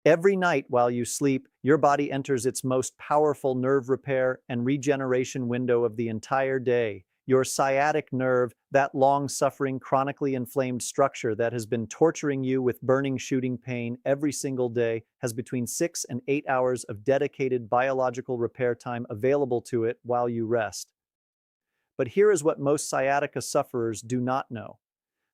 Every night while you sleep, your body enters its most powerful nerve repair and regeneration window of the entire day. Your sciatic nerve, that long-suffering, chronically inflamed structure that has been torturing you with burning, shooting pain every single day, has between 6 and 8 hours of dedicated biological repair time available to it while you rest. But here is what most sciatica sufferers do not know.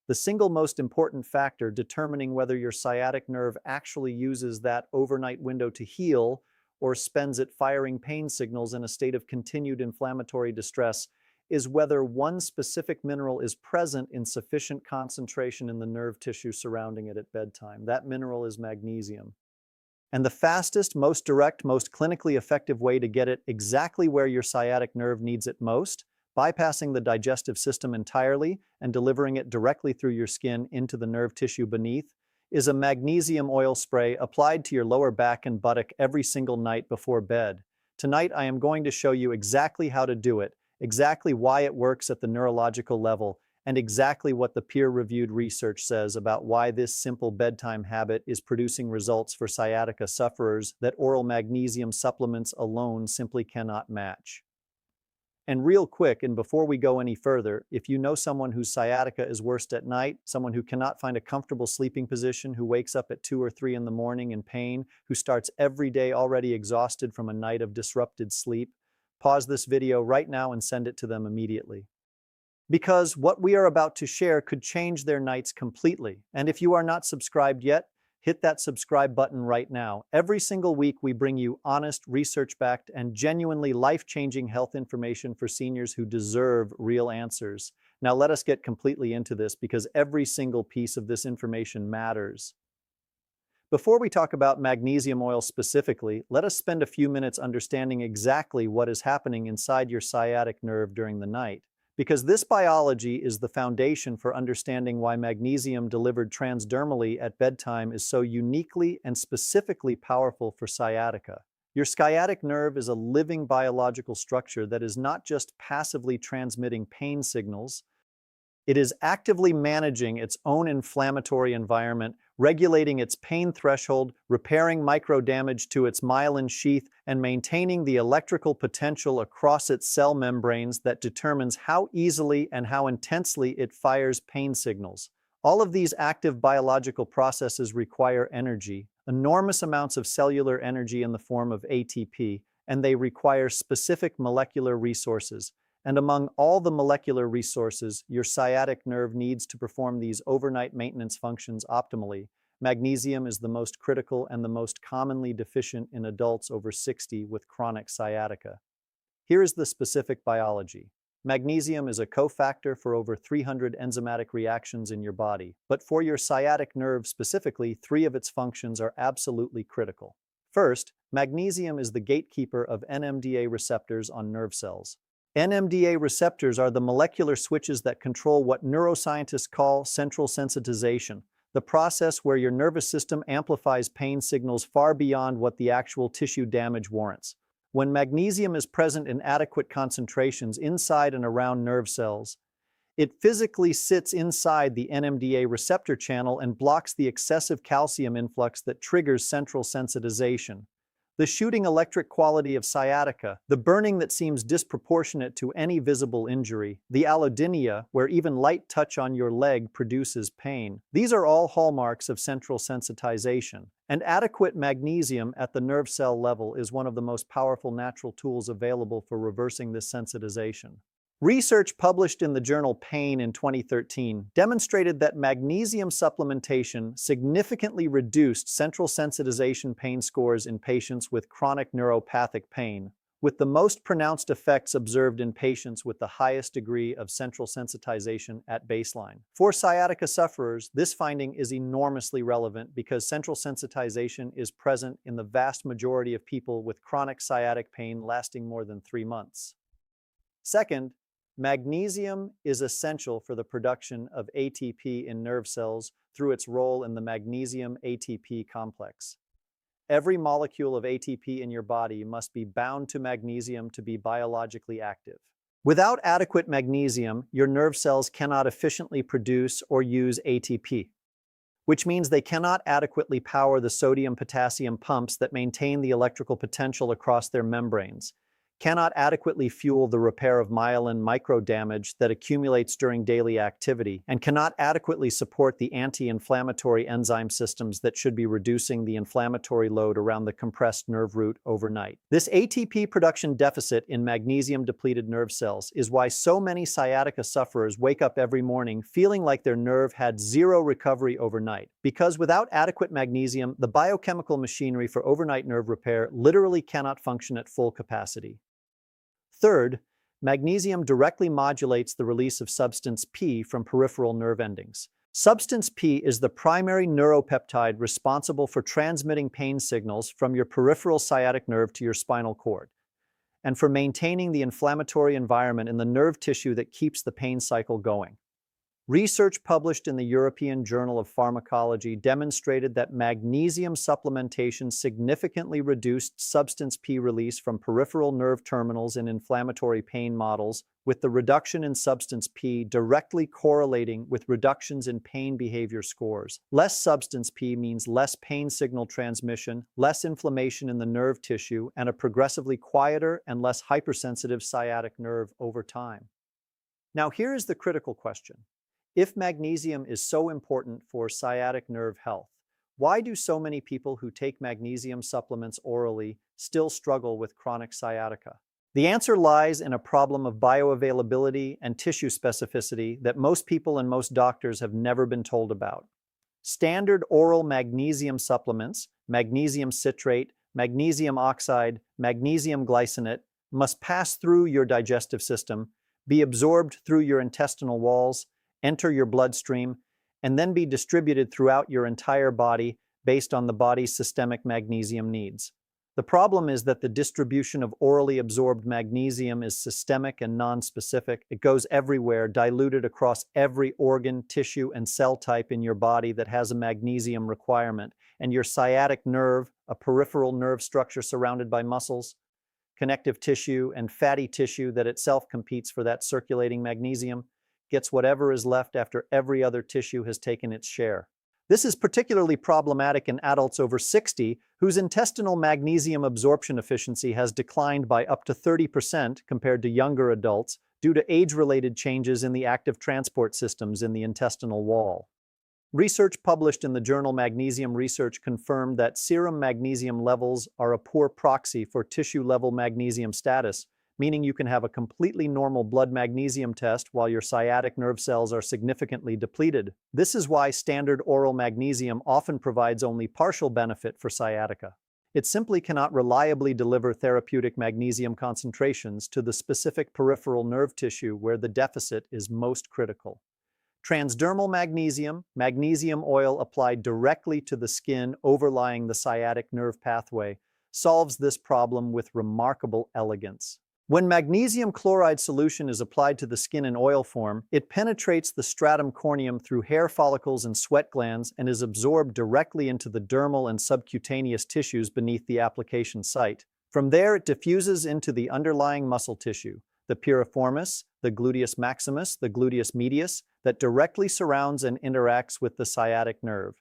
The single most important factor determining whether your sciatic nerve actually uses that overnight window to heal or spends it firing pain signals in a state of continued inflammatory distress is whether one specific mineral is present in sufficient concentration in the nerve tissue surrounding it at bedtime. That mineral is magnesium. And the fastest, most direct, most clinically effective way to get it exactly where your sciatic nerve needs it most, bypassing the digestive system entirely and delivering it directly through your skin into the nerve tissue beneath, is a magnesium oil spray applied to your lower back and buttock every single night before bed. Tonight, I am going to show you exactly how to do it, exactly why it works at the neurological level, and exactly what the peer-reviewed research says about why this simple bedtime habit is producing results for sciatica sufferers that oral magnesium supplements alone simply cannot match. And real quick, and before we go any further, if you know someone whose sciatica is worst at night, someone who cannot find a comfortable sleeping position, who wakes up at 2 or 3 in the morning in pain, who starts every day already exhausted from a night of disrupted sleep, pause this video right now and send it to them immediately. Because what we are about to share could change their nights completely. And if you are not subscribed yet, hit that subscribe button right now. Every single week, we bring you honest, research-backed, and genuinely life-changing health information for seniors who deserve real answers. Now let us get completely into this because every single piece of this information matters. Before we talk about magnesium oil specifically, let us spend a few minutes understanding exactly what is happening inside your sciatic nerve during the night. Because this biology is the foundation for understanding why magnesium delivered transdermally at bedtime is so uniquely and specifically powerful for sciatica. Your sciatic nerve is a living biological structure that is not just passively transmitting pain signals, it is actively managing its own inflammatory environment, regulating its pain threshold, repairing microdamage to its myelin sheath, and maintaining the electrical potential across its cell membranes that determines how easily and how intensely it fires pain signals. All of these active biological processes require energy, enormous amounts of cellular energy in the form of ATP, and they require specific molecular resources. And among all the molecular resources your sciatic nerve needs to perform these overnight maintenance functions optimally, magnesium is the most critical and the most commonly deficient in adults over 60 with chronic sciatica. Here is the specific biology. Magnesium is a cofactor for over 300 enzymatic reactions in your body, but for your sciatic nerve specifically, 3 of its functions are absolutely critical. First, magnesium is the gatekeeper of NMDA receptors on nerve cells. NMDA receptors are the molecular switches that control what neuroscientists call central sensitization, the process where your nervous system amplifies pain signals far beyond what the actual tissue damage warrants. When magnesium is present in adequate concentrations inside and around nerve cells, it physically sits inside the NMDA receptor channel and blocks the excessive calcium influx that triggers central sensitization. The shooting electric quality of sciatica, the burning that seems disproportionate to any visible injury, the allodynia, where even light touch on your leg produces pain. These are all hallmarks of central sensitization. And adequate magnesium at the nerve cell level is one of the most powerful natural tools available for reversing this sensitization. Research published in the journal Pain in 2013 demonstrated that magnesium supplementation significantly reduced central sensitization pain scores in patients with chronic neuropathic pain, with the most pronounced effects observed in patients with the highest degree of central sensitization at baseline. For sciatica sufferers, this finding is enormously relevant because central sensitization is present in the vast majority of people with chronic sciatic pain lasting more than 3 months. Second, magnesium is essential for the production of ATP in nerve cells through its role in the magnesium-ATP complex. Every molecule of ATP in your body must be bound to magnesium to be biologically active. Without adequate magnesium, your nerve cells cannot efficiently produce or use ATP. which means they cannot adequately power the sodium-potassium pumps that maintain the electrical potential across their membranes, cannot adequately fuel the repair of myelin microdamage that accumulates during daily activity, and cannot adequately support the anti-inflammatory enzyme systems that should be reducing the inflammatory load around the compressed nerve root overnight. This ATP production deficit in magnesium-depleted nerve cells is why so many sciatica sufferers wake up every morning feeling like their nerve had zero recovery overnight. Because without adequate magnesium, the biochemical machinery for overnight nerve repair literally cannot function at full capacity. Third, magnesium directly modulates the release of substance P from peripheral nerve endings. Substance P is the primary neuropeptide responsible for transmitting pain signals from your peripheral sciatic nerve to your spinal cord, and for maintaining the inflammatory environment in the nerve tissue that keeps the pain cycle going. Research published in the European Journal of Pharmacology demonstrated that magnesium supplementation significantly reduced substance P release from peripheral nerve terminals in inflammatory pain models, with the reduction in substance P directly correlating with reductions in pain behavior scores. Less substance P means less pain signal transmission, less inflammation in the nerve tissue, and a progressively quieter and less hypersensitive sciatic nerve over time. Now, here is the critical question. If magnesium is so important for sciatic nerve health, why do so many people who take magnesium supplements orally still struggle with chronic sciatica? The answer lies in a problem of bioavailability and tissue specificity that most people and most doctors have never been told about. Standard oral magnesium supplements, magnesium citrate, magnesium oxide, magnesium glycinate, must pass through your digestive system, be absorbed through your intestinal walls, enter your bloodstream, and then be distributed throughout your entire body based on the body's systemic magnesium needs. The problem is that the distribution of orally absorbed magnesium is systemic and non-specific. It goes everywhere, diluted across every organ, tissue, and cell type in your body that has a magnesium requirement. And your sciatic nerve, a peripheral nerve structure surrounded by muscles, connective tissue, and fatty tissue that itself competes for that circulating magnesium, gets whatever is left after every other tissue has taken its share. This is particularly problematic in adults over 60 whose intestinal magnesium absorption efficiency has declined by up to 30% compared to younger adults due to age-related changes in the active transport systems in the intestinal wall. Research published in the journal Magnesium Research confirmed that serum magnesium levels are a poor proxy for tissue-level magnesium status, meaning you can have a completely normal blood magnesium test while your sciatic nerve cells are significantly depleted. This is why standard oral magnesium often provides only partial benefit for sciatica. It simply cannot reliably deliver therapeutic magnesium concentrations to the specific peripheral nerve tissue where the deficit is most critical. Transdermal magnesium, magnesium oil applied directly to the skin overlying the sciatic nerve pathway, solves this problem with remarkable elegance. When magnesium chloride solution is applied to the skin in oil form, it penetrates the stratum corneum through hair follicles and sweat glands and is absorbed directly into the dermal and subcutaneous tissues beneath the application site. From there, it diffuses into the underlying muscle tissue, the piriformis, the gluteus maximus, the gluteus medius, that directly surrounds and interacts with the sciatic nerve.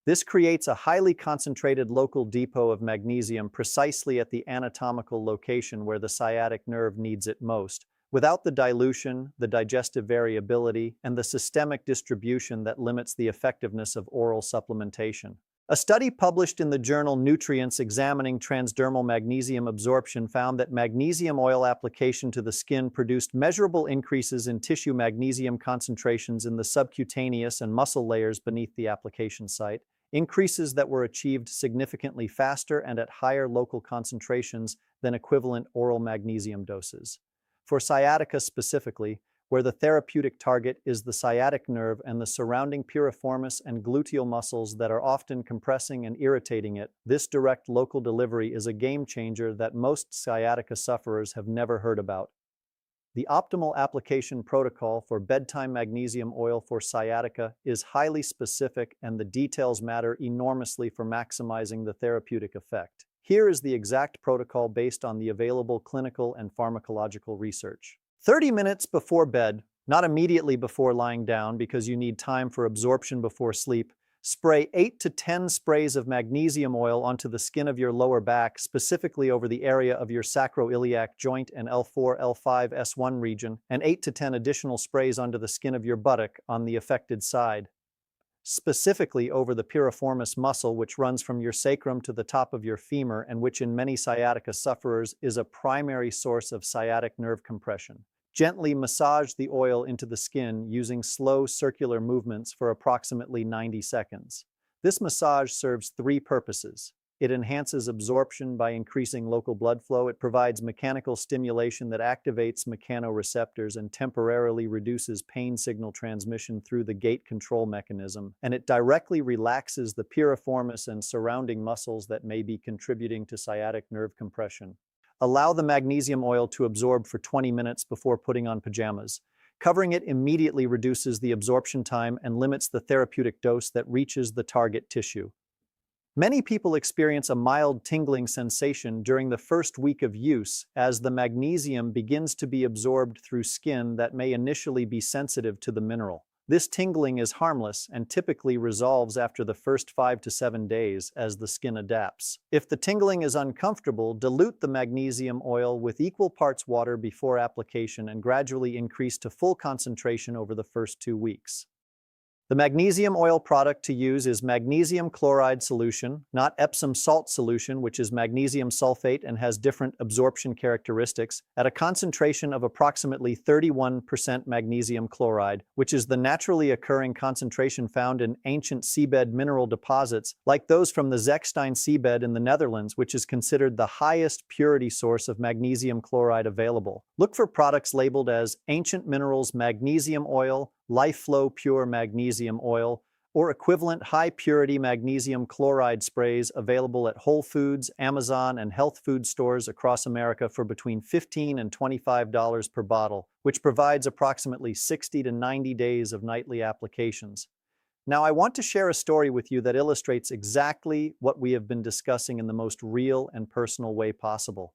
This creates a highly concentrated local depot of magnesium precisely at the anatomical location where the sciatic nerve needs it most, without the dilution, the digestive variability, and the systemic distribution that limits the effectiveness of oral supplementation. A study published in the journal Nutrients examining transdermal magnesium absorption found that magnesium oil application to the skin produced measurable increases in tissue magnesium concentrations in the subcutaneous and muscle layers beneath the application site, increases that were achieved significantly faster and at higher local concentrations than equivalent oral magnesium doses. For sciatica specifically, where the therapeutic target is the sciatic nerve and the surrounding piriformis and gluteal muscles that are often compressing and irritating it, this direct local delivery is a game changer that most sciatica sufferers have never heard about. The optimal application protocol for bedtime magnesium oil for sciatica is highly specific, and the details matter enormously for maximizing the therapeutic effect. Here is the exact protocol based on the available clinical and pharmacological research. 30 minutes before bed, not immediately before lying down because you need time for absorption before sleep, Spray 8 to 10 sprays of magnesium oil onto the skin of your lower back, specifically over the area of your sacroiliac joint and L4, L5, S1 region, and 8 to 10 additional sprays onto the skin of your buttock on the affected side, specifically over the piriformis muscle, which runs from your sacrum to the top of your femur and which in many sciatica sufferers is a primary source of sciatic nerve compression. Gently massage the oil into the skin using slow circular movements for approximately 90 seconds. This massage serves three purposes. It enhances absorption by increasing local blood flow. It provides mechanical stimulation that activates mechanoreceptors and temporarily reduces pain signal transmission through the gate control mechanism. And it directly relaxes the piriformis and surrounding muscles that may be contributing to sciatic nerve compression. Allow the magnesium oil to absorb for 20 minutes before putting on pajamas. Covering it immediately reduces the absorption time and limits the therapeutic dose that reaches the target tissue. Many people experience a mild tingling sensation during the first week of use as the magnesium begins to be absorbed through skin that may initially be sensitive to the mineral. This tingling is harmless and typically resolves after the first 5 to 7 days as the skin adapts. If the tingling is uncomfortable, dilute the magnesium oil with equal parts water before application and gradually increase to full concentration over the first 2 weeks. The magnesium oil product to use is magnesium chloride solution, not Epsom salt solution, which is magnesium sulfate and has different absorption characteristics, at a concentration of approximately 31% magnesium chloride, which is the naturally occurring concentration found in ancient seabed mineral deposits, like those from the Zechstein seabed in the Netherlands, which is considered the highest purity source of magnesium chloride available. Look for products labeled as Ancient Minerals Magnesium Oil, LifeFlow Pure Magnesium Oil, or equivalent high-purity magnesium chloride sprays available at Whole Foods, Amazon, and health food stores across America for between $15 and $25 per bottle, which provides approximately 60 to 90 days of nightly applications. Now, I want to share a story with you that illustrates exactly what we have been discussing in the most real and personal way possible.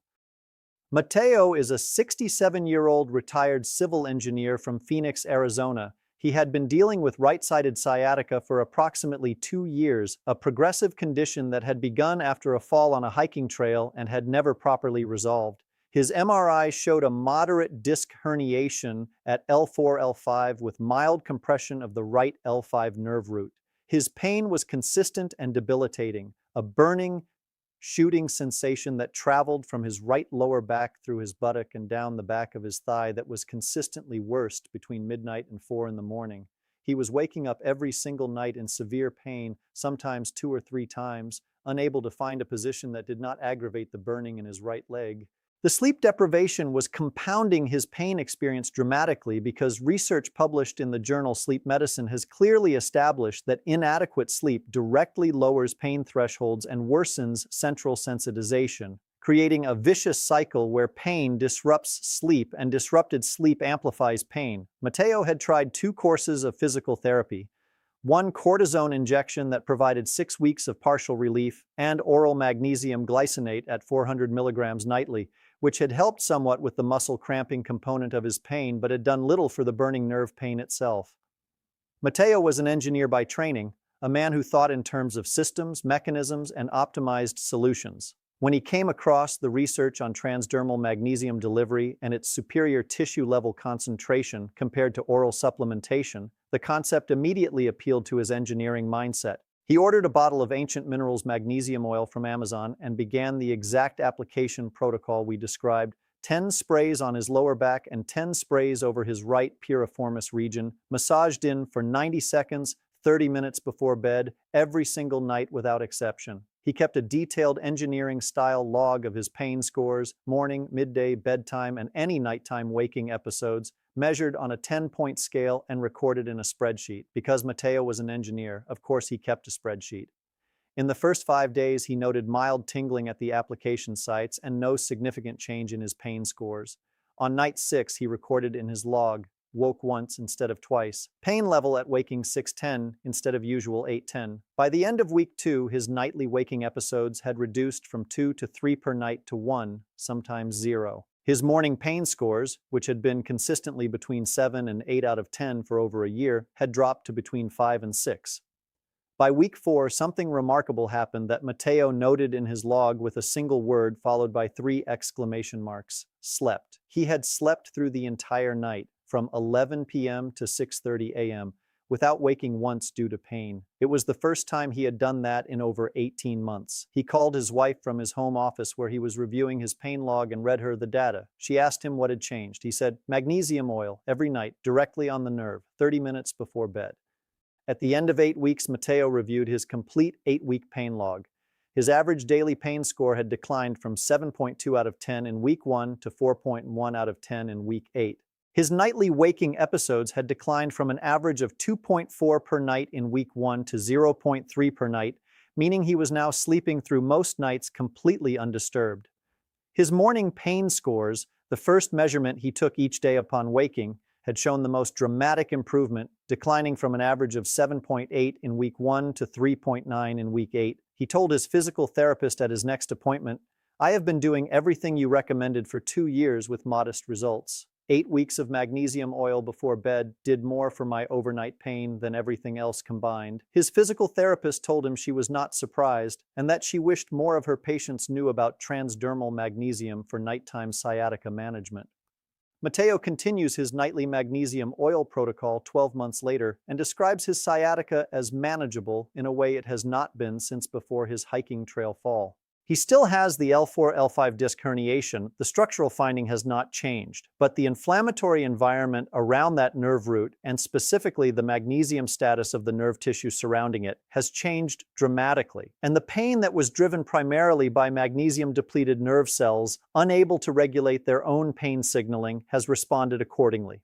Mateo is a 67-year-old retired civil engineer from Phoenix, Arizona. He had been dealing with right-sided sciatica for approximately 2 years, a progressive condition that had begun after a fall on a hiking trail and had never properly resolved. His MRI showed a moderate disc herniation at L4, L5 with mild compression of the right L5 nerve root. His pain was consistent and debilitating, a burning, shooting sensation that traveled from his right lower back through his buttock and down the back of his thigh that was consistently worst between midnight and 4 in the morning. He was waking up every single night in severe pain, sometimes 2 or 3 times, unable to find a position that did not aggravate the burning in his right leg. The sleep deprivation was compounding his pain experience dramatically because research published in the journal Sleep Medicine has clearly established that inadequate sleep directly lowers pain thresholds and worsens central sensitization, creating a vicious cycle where pain disrupts sleep and disrupted sleep amplifies pain. Mateo had tried 2 courses of physical therapy, 1 cortisone injection that provided 6 weeks of partial relief, and oral magnesium glycinate at 400 milligrams nightly, which had helped somewhat with the muscle cramping component of his pain but had done little for the burning nerve pain itself. Mateo was an engineer by training, a man who thought in terms of systems, mechanisms, and optimized solutions. When he came across the research on transdermal magnesium delivery and its superior tissue-level concentration compared to oral supplementation, the concept immediately appealed to his engineering mindset. He ordered a bottle of Ancient Minerals magnesium oil from Amazon and began the exact application protocol we described: 10 sprays on his lower back and 10 sprays over his right piriformis region, massaged in for 90 seconds, 30 minutes before bed, every single night without exception. He kept a detailed engineering-style log of his pain scores, morning, midday, bedtime, and any nighttime waking episodes, measured on a 10-point scale and recorded in a spreadsheet. Because Mateo was an engineer, of course he kept a spreadsheet. In the first 5 days, he noted mild tingling at the application sites and no significant change in his pain scores. On night 6, he recorded in his log, woke once instead of twice. Pain level at waking 6:10 instead of usual 8:10. By the end of week 2, his nightly waking episodes had reduced from 2 to 3 per night to 1, sometimes 0. His morning pain scores, which had been consistently between 7 and 8 out of 10 for over a year, had dropped to between 5 and 6. By week 4, something remarkable happened that Matteo noted in his log with a single word followed by 3 exclamation marks: slept. He had slept through the entire night, from 11 p.m. to 6:30 a.m., without waking once due to pain. It was the first time he had done that in over 18 months. He called his wife from his home office where he was reviewing his pain log and read her the data. She asked him what had changed. He said, magnesium oil, every night, directly on the nerve, 30 minutes before bed. At the end of 8 weeks, Matteo reviewed his complete 8-week pain log. His average daily pain score had declined from 7.2 out of 10 in week 1 to 4.1 out of 10 in week 8. His nightly waking episodes had declined from an average of 2.4 per night in week 1 to 0.3 per night, meaning he was now sleeping through most nights completely undisturbed. His morning pain scores, the first measurement he took each day upon waking, had shown the most dramatic improvement, declining from an average of 7.8 in week 1 to 3.9 in week 8. He told his physical therapist at his next appointment, "I have been doing everything you recommended for 2 years with modest results. 8 weeks of magnesium oil before bed did more for my overnight pain than everything else combined." His physical therapist told him she was not surprised and that she wished more of her patients knew about transdermal magnesium for nighttime sciatica management. Matteo continues his nightly magnesium oil protocol 12 months later and describes his sciatica as manageable in a way it has not been since before his hiking trail fall. He still has the L4-L5 disc herniation. The structural finding has not changed, but the inflammatory environment around that nerve root, and specifically the magnesium status of the nerve tissue surrounding it, has changed dramatically. And the pain that was driven primarily by magnesium-depleted nerve cells, unable to regulate their own pain signaling, has responded accordingly.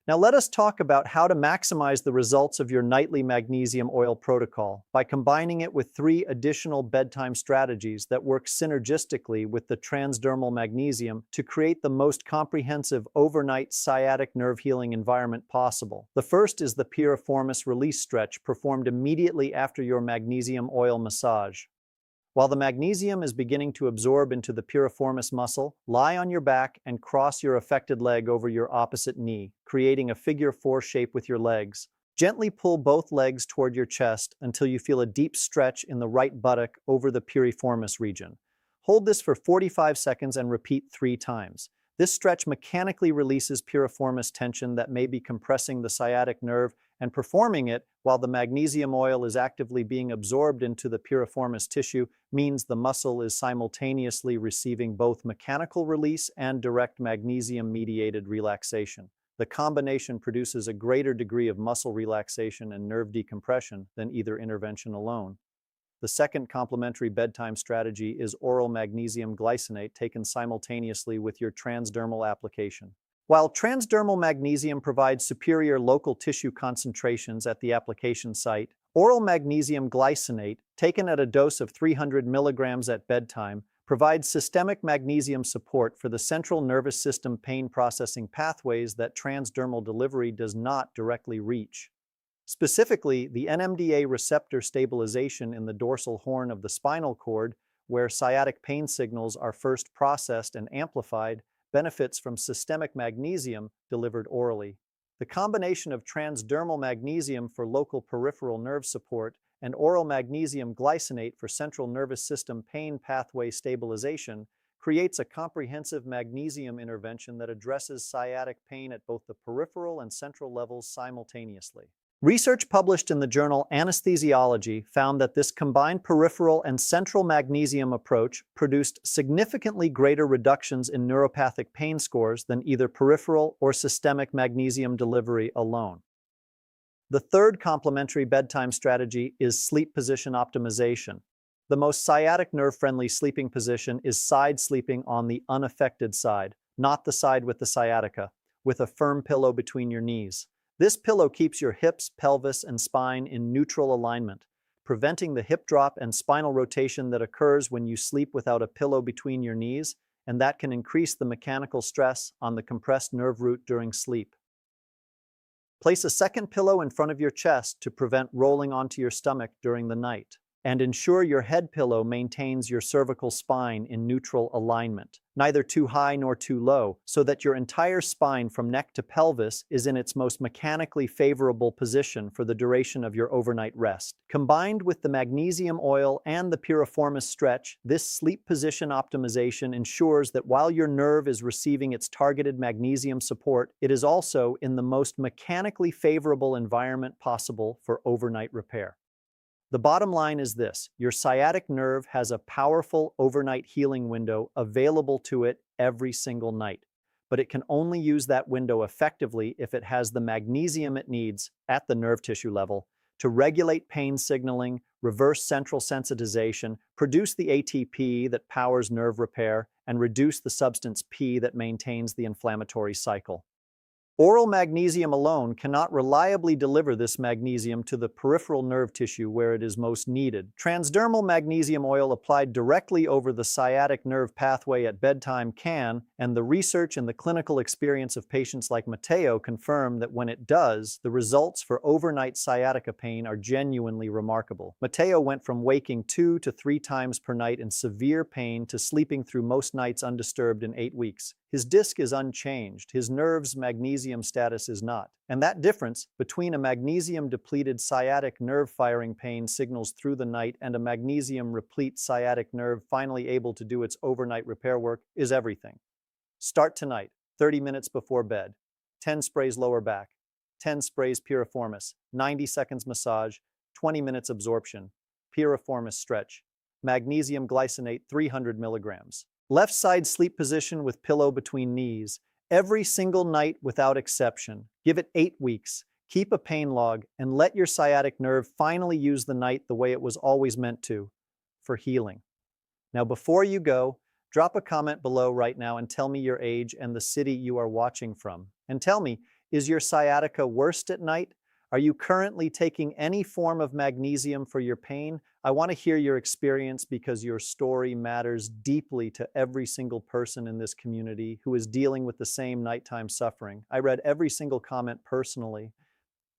Now let us talk about how to maximize the results of your nightly magnesium oil protocol by combining it with 3 additional bedtime strategies that work synergistically with the transdermal magnesium to create the most comprehensive overnight sciatic nerve healing environment possible. The first is the piriformis release stretch performed immediately after your magnesium oil massage. While the magnesium is beginning to absorb into the piriformis muscle, lie on your back and cross your affected leg over your opposite knee, creating a figure 4 shape with your legs. Gently pull both legs toward your chest until you feel a deep stretch in the right buttock over the piriformis region. Hold this for 45 seconds and repeat 3 times. This stretch mechanically releases piriformis tension that may be compressing the sciatic nerve, and performing it while the magnesium oil is actively being absorbed into the piriformis tissue means the muscle is simultaneously receiving both mechanical release and direct magnesium-mediated relaxation. The combination produces a greater degree of muscle relaxation and nerve decompression than either intervention alone. The second complementary bedtime strategy is oral magnesium glycinate taken simultaneously with your transdermal application. While transdermal magnesium provides superior local tissue concentrations at the application site, oral magnesium glycinate, taken at a dose of 300 milligrams at bedtime, provides systemic magnesium support for the central nervous system pain processing pathways that transdermal delivery does not directly reach. Specifically, the NMDA receptor stabilization in the dorsal horn of the spinal cord, where sciatic pain signals are first processed and amplified, benefits from systemic magnesium delivered orally. The combination of transdermal magnesium for local peripheral nerve support and oral magnesium glycinate for central nervous system pain pathway stabilization creates a comprehensive magnesium intervention that addresses sciatic pain at both the peripheral and central levels simultaneously. Research published in the journal Anesthesiology found that this combined peripheral and central magnesium approach produced significantly greater reductions in neuropathic pain scores than either peripheral or systemic magnesium delivery alone. The third complementary bedtime strategy is sleep position optimization. The most sciatic nerve-friendly sleeping position is side sleeping on the unaffected side, not the side with the sciatica, with a firm pillow between your knees. This pillow keeps your hips, pelvis, and spine in neutral alignment, preventing the hip drop and spinal rotation that occurs when you sleep without a pillow between your knees, and that can increase the mechanical stress on the compressed nerve root during sleep. Place a second pillow in front of your chest to prevent rolling onto your stomach during the night. And ensure your head pillow maintains your cervical spine in neutral alignment, neither too high nor too low, so that your entire spine from neck to pelvis is in its most mechanically favorable position for the duration of your overnight rest. Combined with the magnesium oil and the piriformis stretch, this sleep position optimization ensures that while your nerve is receiving its targeted magnesium support, it is also in the most mechanically favorable environment possible for overnight repair. The bottom line is this: your sciatic nerve has a powerful overnight healing window available to it every single night. But it can only use that window effectively if it has the magnesium it needs at the nerve tissue level to regulate pain signaling, reverse central sensitization, produce the ATP that powers nerve repair, and reduce the substance P that maintains the inflammatory cycle. Oral magnesium alone cannot reliably deliver this magnesium to the peripheral nerve tissue where it is most needed. Transdermal magnesium oil applied directly over the sciatic nerve pathway at bedtime can, and the research and the clinical experience of patients like Matteo confirm that when it does, the results for overnight sciatica pain are genuinely remarkable. Matteo went from waking 2 to 3 times per night in severe pain to sleeping through most nights undisturbed in 8 weeks. His disc is unchanged, his nerve's magnesium status is not. And that difference between a magnesium-depleted sciatic nerve firing pain signals through the night and a magnesium-replete sciatic nerve finally able to do its overnight repair work is everything. Start tonight, 30 minutes before bed. 10 sprays lower back, 10 sprays piriformis, 90 seconds massage, 20 minutes absorption, piriformis stretch, magnesium glycinate 300 milligrams. Left side sleep position with pillow between knees. Every single night without exception. Give it 8 weeks. Keep a pain log and let your sciatic nerve finally use the night the way it was always meant to, for healing. Now before you go, drop a comment below right now and tell me your age and the city you are watching from. And tell me, is your sciatica worst at night? Are you currently taking any form of magnesium for your pain? I want to hear your experience because your story matters deeply to every single person in this community who is dealing with the same nighttime suffering. I read every single comment personally.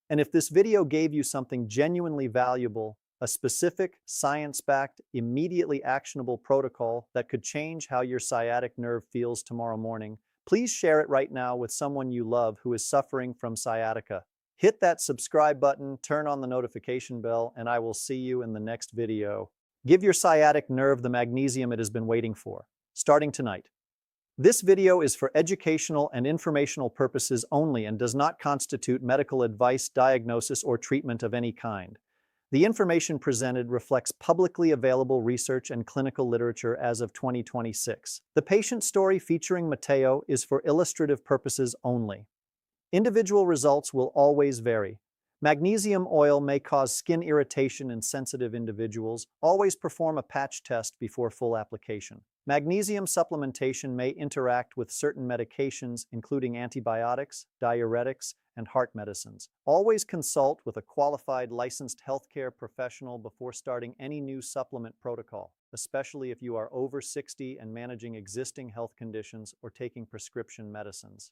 And if this video gave you something genuinely valuable, a specific, science-backed, immediately actionable protocol that could change how your sciatic nerve feels tomorrow morning, please share it right now with someone you love who is suffering from sciatica. Hit that subscribe button, turn on the notification bell, and I will see you in the next video. Give your sciatic nerve the magnesium it has been waiting for, starting tonight. This video is for educational and informational purposes only and does not constitute medical advice, diagnosis, or treatment of any kind. The information presented reflects publicly available research and clinical literature as of 2026. The patient story featuring Matteo is for illustrative purposes only. Individual results will always vary. Magnesium oil may cause skin irritation in sensitive individuals. Always perform a patch test before full application. Magnesium supplementation may interact with certain medications, including antibiotics, diuretics, and heart medicines. Always consult with a qualified licensed healthcare professional before starting any new supplement protocol, especially if you are over 60 and managing existing health conditions or taking prescription medicines.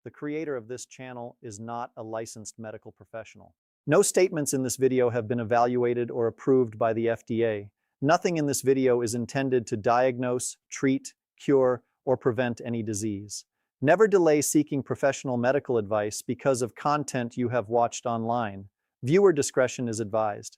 The creator of this channel is not a licensed medical professional. No statements in this video have been evaluated or approved by the FDA. Nothing in this video is intended to diagnose, treat, cure, or prevent any disease. Never delay seeking professional medical advice because of content you have watched online. Viewer discretion is advised.